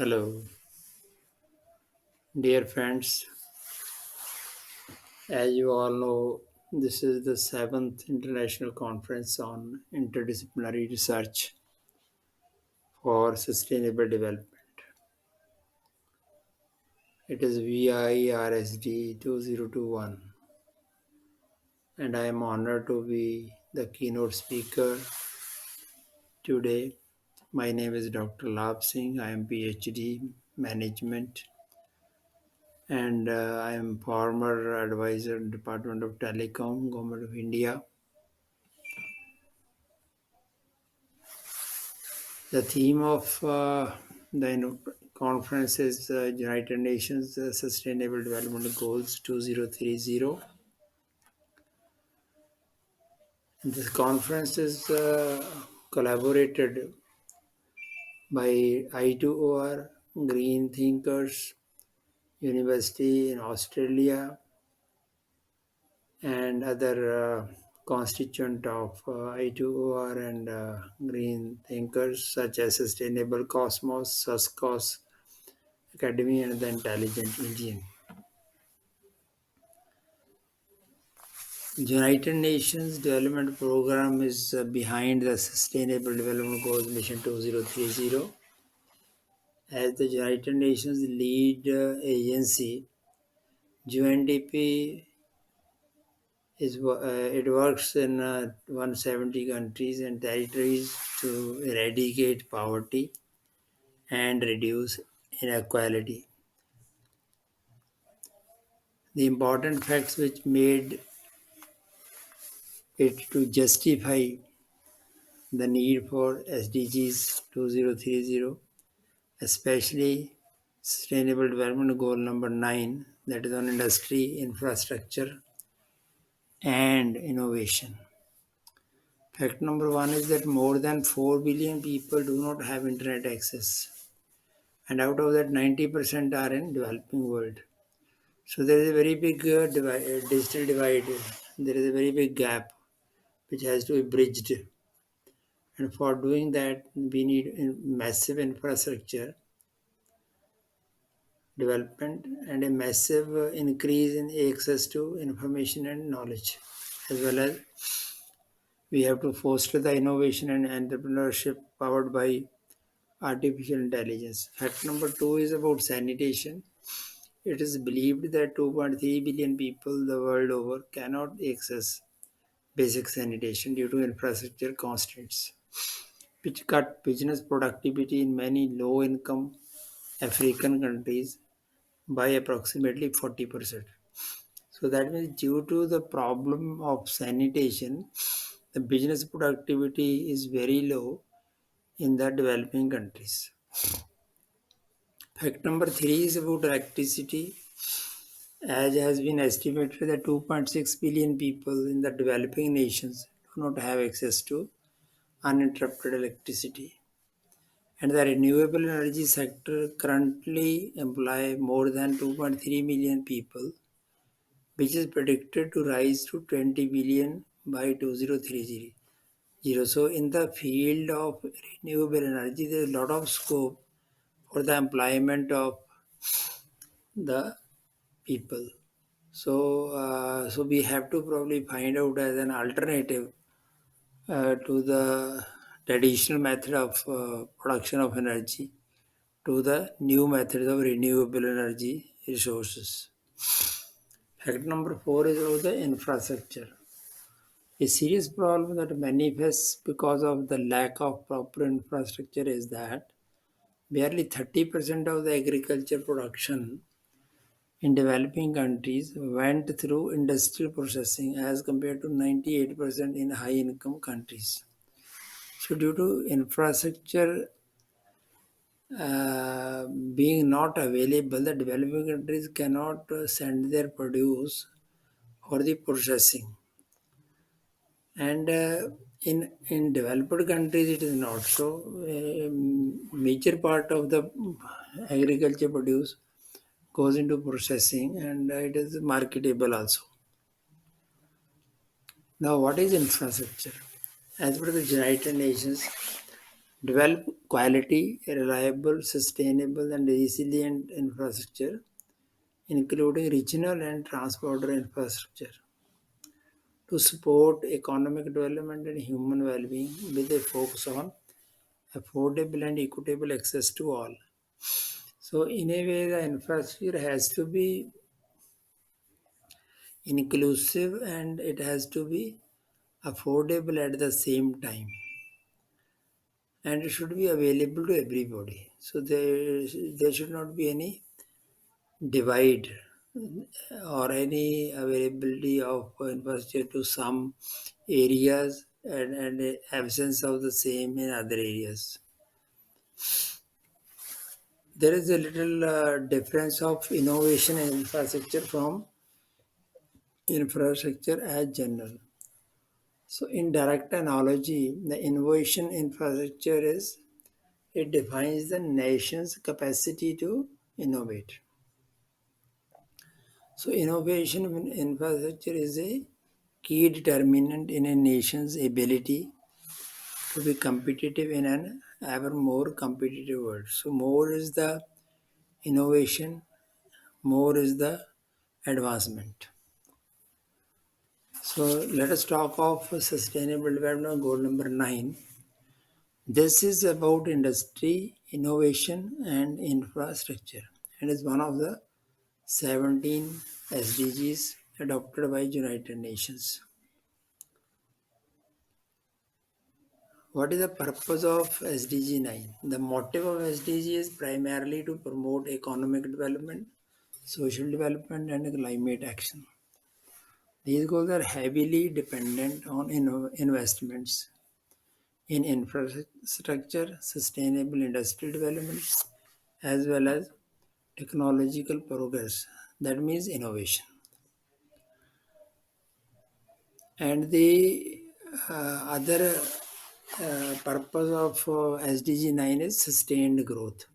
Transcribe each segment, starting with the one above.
Hello, dear friends. As you all know, this is the seventh International Conference on Interdisciplinary Research for Sustainable Development. It is vIRSD 2021, and I am honored to be the keynote speaker today. My name is Dr. Labh Singh. I am PhD Management, and I am former advisor in Department of Telecom, Government of India. The theme of conference is United Nations Sustainable Development Goals 2030. This conference is collaborated by I2OR, Green Thinkers, University in Australia, and other constituent of I2OR and Green Thinkers such as Sustainable Cosmos, SusCos, Academy, and the Intelligent Indian. United Nations Development Program is behind the Sustainable Development Goals Mission 2030. As the United Nations lead agency, UNDP it works in 170 countries and territories to eradicate poverty and reduce inequality. The important facts which made it to justify the need for SDGs 2030, especially Sustainable Development Goal number 9, that is on industry, infrastructure, and innovation. Fact number 1 is that more than 4 billion people do not have internet access, and out of that, 90% are in developing world. So there is a very big digital divide. There is a very big gap which has to be bridged. And for doing that, we need massive infrastructure development and a massive increase in access to information and knowledge, as well as we have to foster the innovation and entrepreneurship powered by artificial intelligence. Fact number 2 is about sanitation. It is believed that 2.3 billion people the world over cannot access basic sanitation due to infrastructure constraints, which cut business productivity in many low income African countries by approximately 40%. So that means due to the problem of sanitation, the business productivity is very low in the developing countries. Fact number 3 is about electricity. As has been estimated that 2.6 billion people in the developing nations do not have access to uninterrupted electricity. And the renewable energy sector currently employ more than 2.3 million people, which is predicted to rise to 20 billion by 2030. So in the field of renewable energy, there is a lot of scope for the employment of the people. So we have to probably find out as an alternative to the traditional method of production of energy to the new methods of renewable energy resources. Fact number 4 is about the infrastructure. A serious problem that manifests because of the lack of proper infrastructure is that barely 30% of the agriculture production in developing countries went through industrial processing as compared to 98% in high income countries. So, due to infrastructure being not available, the developing countries cannot send their produce for the processing. And in developed countries, it is not so. A major part of the agriculture produce goes into processing, and it is marketable also. Now, what is infrastructure? As per the United Nations, Develop quality, reliable, sustainable, and resilient infrastructure, including regional and transborder infrastructure, to support economic development and human well-being with a focus on affordable and equitable access to all. So, in a way, the infrastructure has to be inclusive and it has to be affordable at the same time, and it should be available to everybody. So, there should not be any divide or any availability of infrastructure to some areas and absence of the same in other areas. There is a little difference of innovation and infrastructure from infrastructure as general. So, in direct analogy, the innovation infrastructure is it defines the nation's capacity to innovate. So, innovation in infrastructure is a key determinant in a nation's ability to be competitive in an ever more competitive world. So, more is the innovation, more is the advancement. So, let us talk of sustainable development goal number 9. This is about industry, innovation, and infrastructure, and is one of the 17 SDGs adopted by United Nations. What is the purpose of SDG 9? The motive of SDG is primarily to promote economic development, social development, and climate action. These goals are heavily dependent on investments in infrastructure, sustainable industrial development, as well as technological progress. That means innovation. And the other purpose of SDG 9 is sustained growth.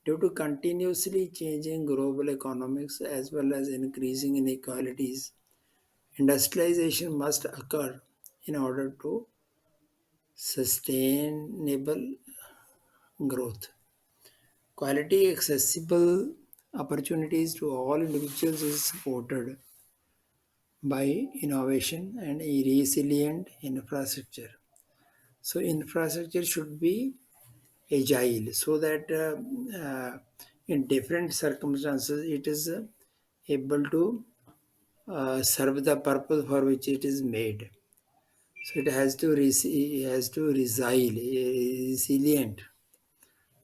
Due to continuously changing global economics as well as increasing inequalities, industrialization must occur in order to sustainable growth. Quality accessible opportunities to all individuals is supported by innovation and a resilient infrastructure. So infrastructure should be agile so that in different circumstances it is able to serve the purpose for which it is made. So it has to resile, resilient.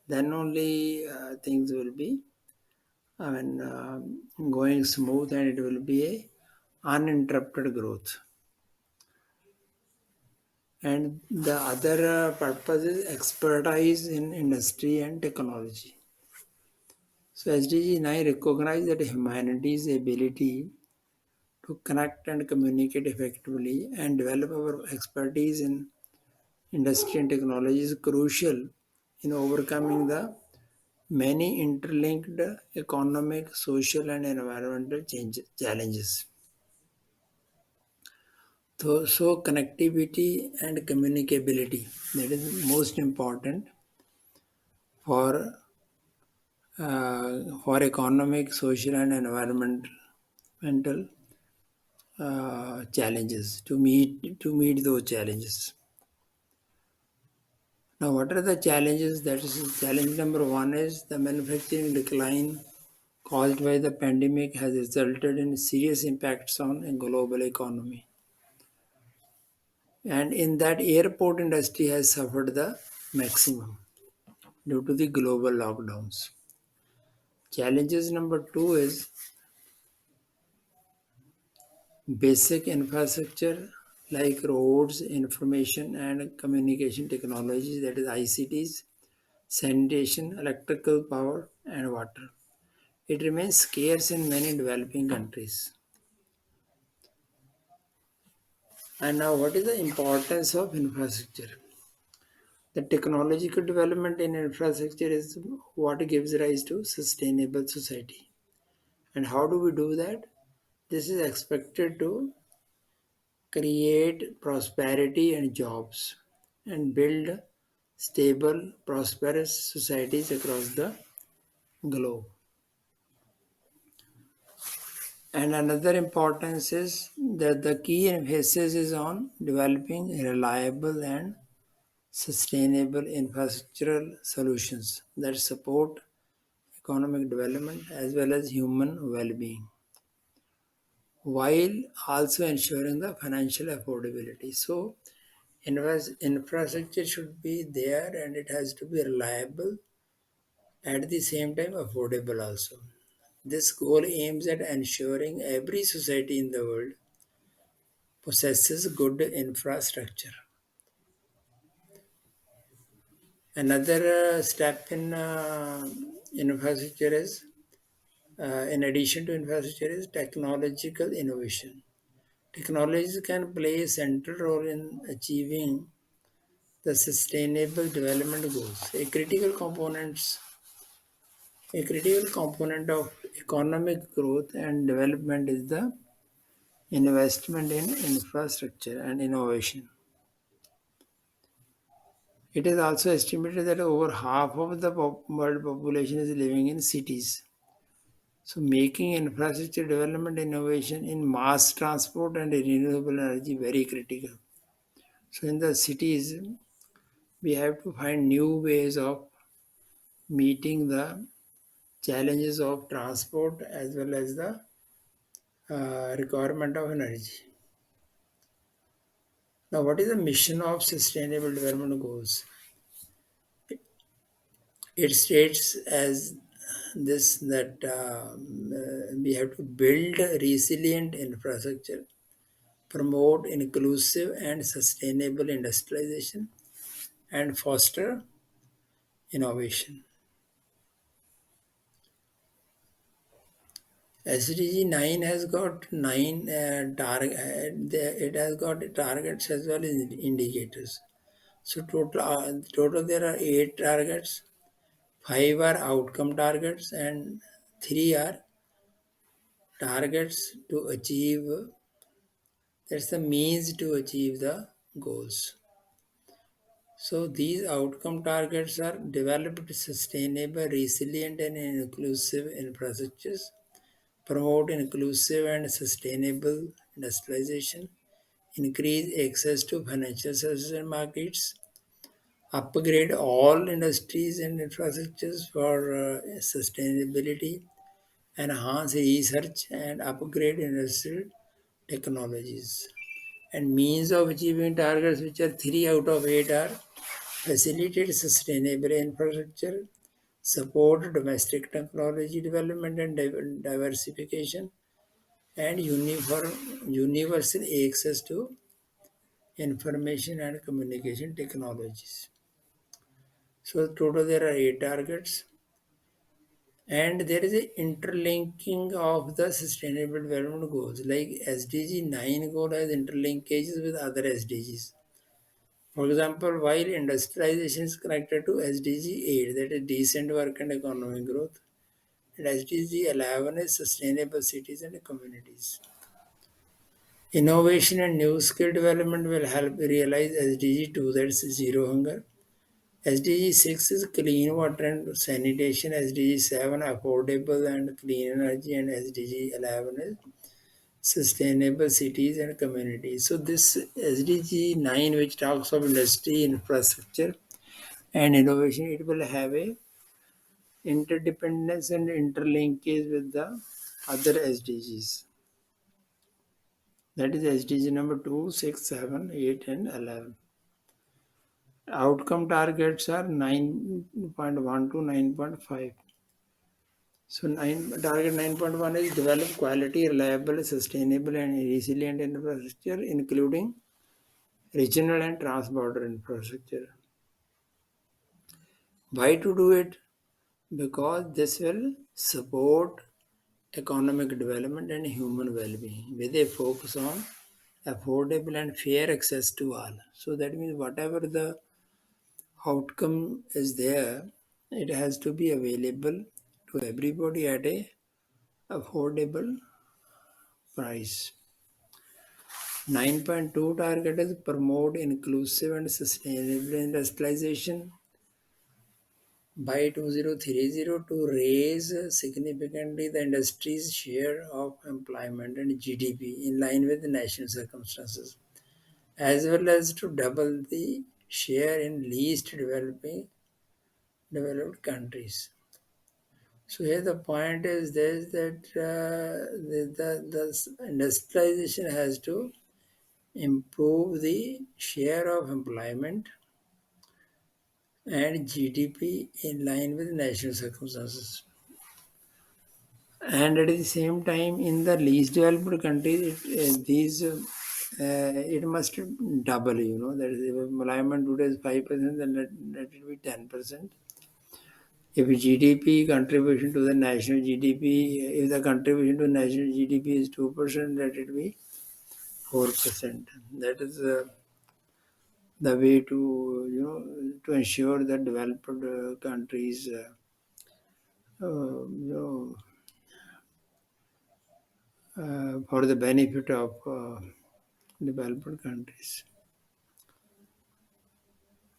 Then only things will be, going smooth, and it will be a uninterrupted growth. And the other purpose is expertise in industry and technology. So SDG 9 recognizes that humanity's ability to connect and communicate effectively and develop our expertise in industry and technology is crucial in overcoming the many interlinked economic, social, and environmental challenges. So connectivity and communicability, that is most important for economic, social, and environmental challenges to meet those challenges. Now, what are the challenges? That is, challenge number one is the manufacturing decline caused by the pandemic has resulted in serious impacts on a global economy, and in that airport industry has suffered the maximum due to the global lockdowns. Challenges number two is basic infrastructure like roads, information and communication technologies, that is ICTs, sanitation, electrical power, and water. It remains scarce in many developing countries. And now, what is the importance of infrastructure? The technological development in infrastructure is what gives rise to sustainable society. And how do we do that? This is expected to create prosperity and jobs and build stable, prosperous societies across the globe. And another importance is that the key emphasis is on developing reliable and sustainable infrastructural solutions that support economic development as well as human well-being, while also ensuring the financial affordability. So, infrastructure should be there and it has to be reliable, at the same time affordable also. This goal aims at ensuring every society in the world possesses good infrastructure. Another step in infrastructure is, in addition to infrastructure, is technological innovation. Technologies can play a central role in achieving the sustainable development goals. A critical component of economic growth and development is the investment in infrastructure and innovation. It is also estimated that over half of the world population is living in cities. So, making infrastructure development innovation in mass transport and renewable energy very critical. So, in the cities, we have to find new ways of meeting the challenges of transport as well as the requirement of energy. Now, what is the mission of Sustainable Development Goals? It states as this that we have to build resilient infrastructure, promote inclusive and sustainable industrialization, and foster innovation. SDG 9 has got nine it has got targets as well as indicators. So total there are 8 targets. 5 are outcome targets and 3 are targets to achieve, that's the means to achieve the goals. So these outcome targets are developed sustainable, resilient and inclusive infrastructures, promote inclusive and sustainable industrialization, increase access to financial services and markets, upgrade all industries and infrastructures for sustainability, enhance research and upgrade industrial technologies. And means of achieving targets, which are 3 out of 8, are facilitate sustainable infrastructure, support domestic technology development and diversification, and universal access to information and communication technologies. So total there are 8 targets, and there is a interlinking of the sustainable development goals. Like SDG 9 goal has interlinkages with other SDGs. For example, while industrialization is connected to SDG 8, that is decent work and economic growth, and SDG 11 is sustainable cities and communities. Innovation and new skill development will help realize SDG 2, that's zero hunger. SDG 6 is clean water and sanitation, SDG 7 affordable and clean energy, and SDG 11 is sustainable cities and communities. So this SDG 9, which talks of industry, infrastructure and innovation, it will have a interdependence and interlinkage with the other SDGs. That is SDG number 2, 6, 7, 8 and 11. Outcome targets are 9.1 to 9.5. So target 9.1 is develop quality, reliable, sustainable and resilient infrastructure, including regional and trans-border infrastructure. Why to do it? Because this will support economic development and human well-being with a focus on affordable and fair access to all. So that means whatever the outcome is there, it has to be available to everybody at a affordable price. 9.2 target is promote inclusive and sustainable industrialization by 2030 to raise significantly the industry's share of employment and GDP in line with the national circumstances, as well as to double the share in least developed countries. So here the point is this that the industrialization has to improve the share of employment and GDP in line with national circumstances. And at the same time, in the least developed countries, it must double. That is, if employment today is 5%, then that will be 10%. If GDP contribution to the national GDP, if the contribution to national GDP is 2%, that it will be 4%. That is the way to to ensure that developed countries for the benefit of developed countries.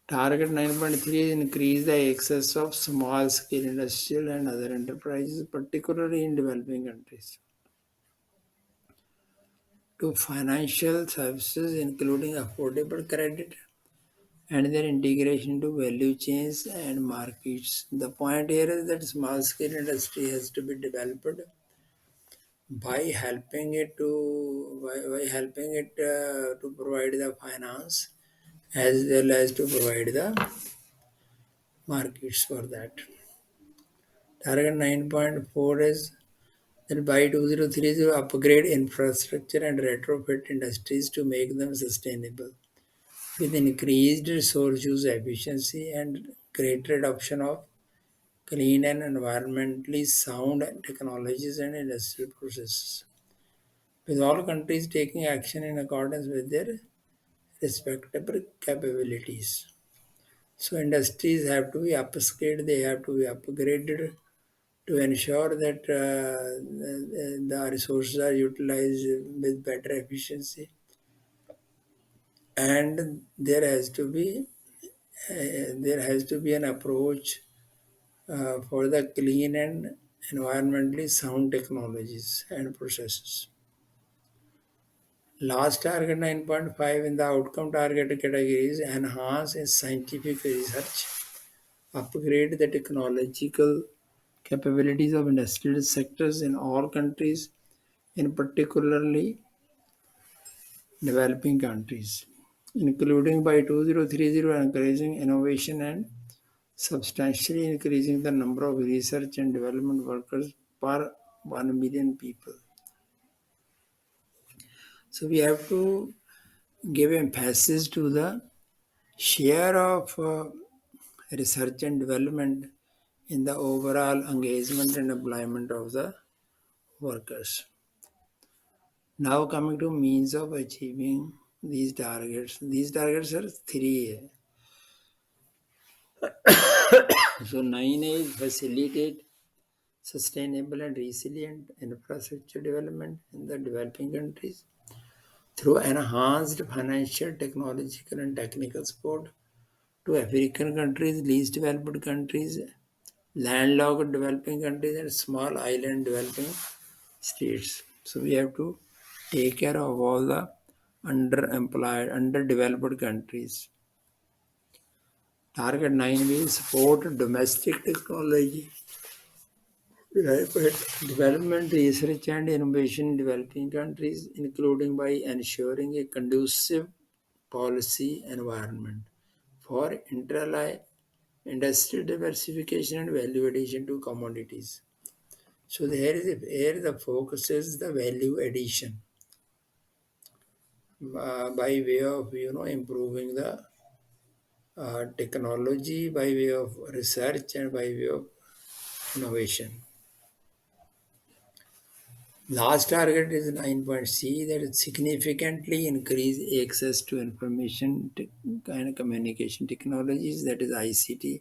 Target 9.3 increase the access of small scale industrial and other enterprises, particularly in developing countries, to financial services, including affordable credit and their integration to value chains and markets. The point here is that small scale industry has to be developed by helping it to provide the finance as well as to provide the markets for that. Target 9.4 is that by 2030 upgrade infrastructure and retrofit industries to make them sustainable with increased resource use efficiency and greater adoption of clean and environmentally sound technologies and industrial processes, with all countries taking action in accordance with their respective capabilities. So industries have to be upscaled, they have to be upgraded to ensure that the resources are utilized with better efficiency, and there has to be an approach for the clean and environmentally sound technologies and processes. Last target 9.5 in the outcome target category is enhance in scientific research, upgrade the technological capabilities of industrial sectors in all countries, in particularly developing countries, including by 2030 encouraging innovation and substantially increasing the number of research and development workers per 1 million people. So we have to give emphasis to the share of research and development in the overall engagement and employment of the workers. Now coming to means of achieving these targets. These targets are three. So 9 is facilitate sustainable and resilient infrastructure development in the developing countries through enhanced financial, technological, and technical support to African countries, least developed countries, landlocked developing countries, and small island developing states. So we have to take care of all the underemployed, underdeveloped countries. Target 9 will support domestic technology, rapid development, research, and innovation in developing countries, including by ensuring a conducive policy environment for industrial diversification and value addition to commodities. So here the focus is the value addition by way of improving the technology, by way of research, and by way of innovation. Last target is 9.C, that is significantly increase access to information and communication technologies, that is ICT,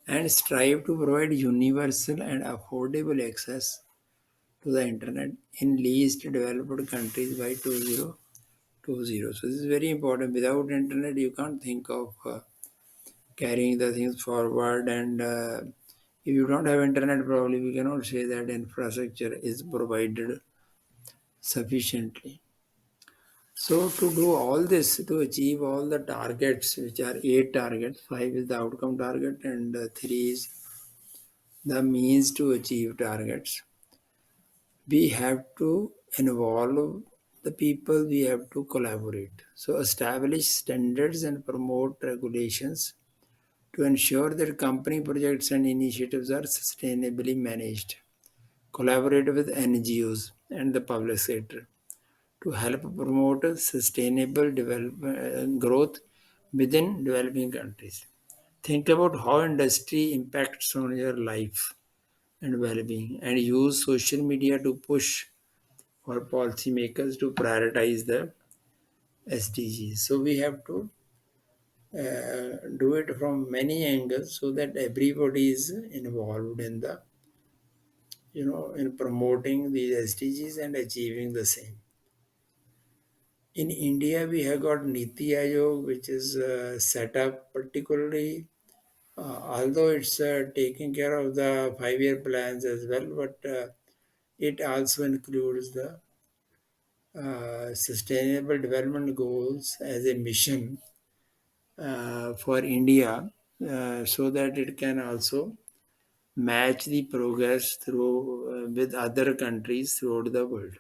and strive to provide universal and affordable access to the internet in least developed countries by 2030. 20. So this is very important. Without internet, you can't think of carrying the things forward. And if you don't have internet, probably we cannot say that infrastructure is provided sufficiently. So to do all this, to achieve all the targets, which are 8 targets, 5 is the outcome target, and 3 is the means to achieve targets. We have to involve the people, we have to collaborate. So establish standards and promote regulations to ensure that company projects and initiatives are sustainably managed. Collaborate with NGOs and the public sector to help promote sustainable growth within developing countries. Think about how industry impacts on your life and well-being, and use social media to push for policymakers to prioritize the SDGs. So we have to do it from many angles so that everybody is involved in the in promoting these SDGs and achieving the same. In India, we have got Niti Aayog, which is set up particularly, although it's taking care of the 5-year plans as well, but it also includes the Sustainable Development Goals as a mission for India, so that it can also match the progress through with other countries throughout the world.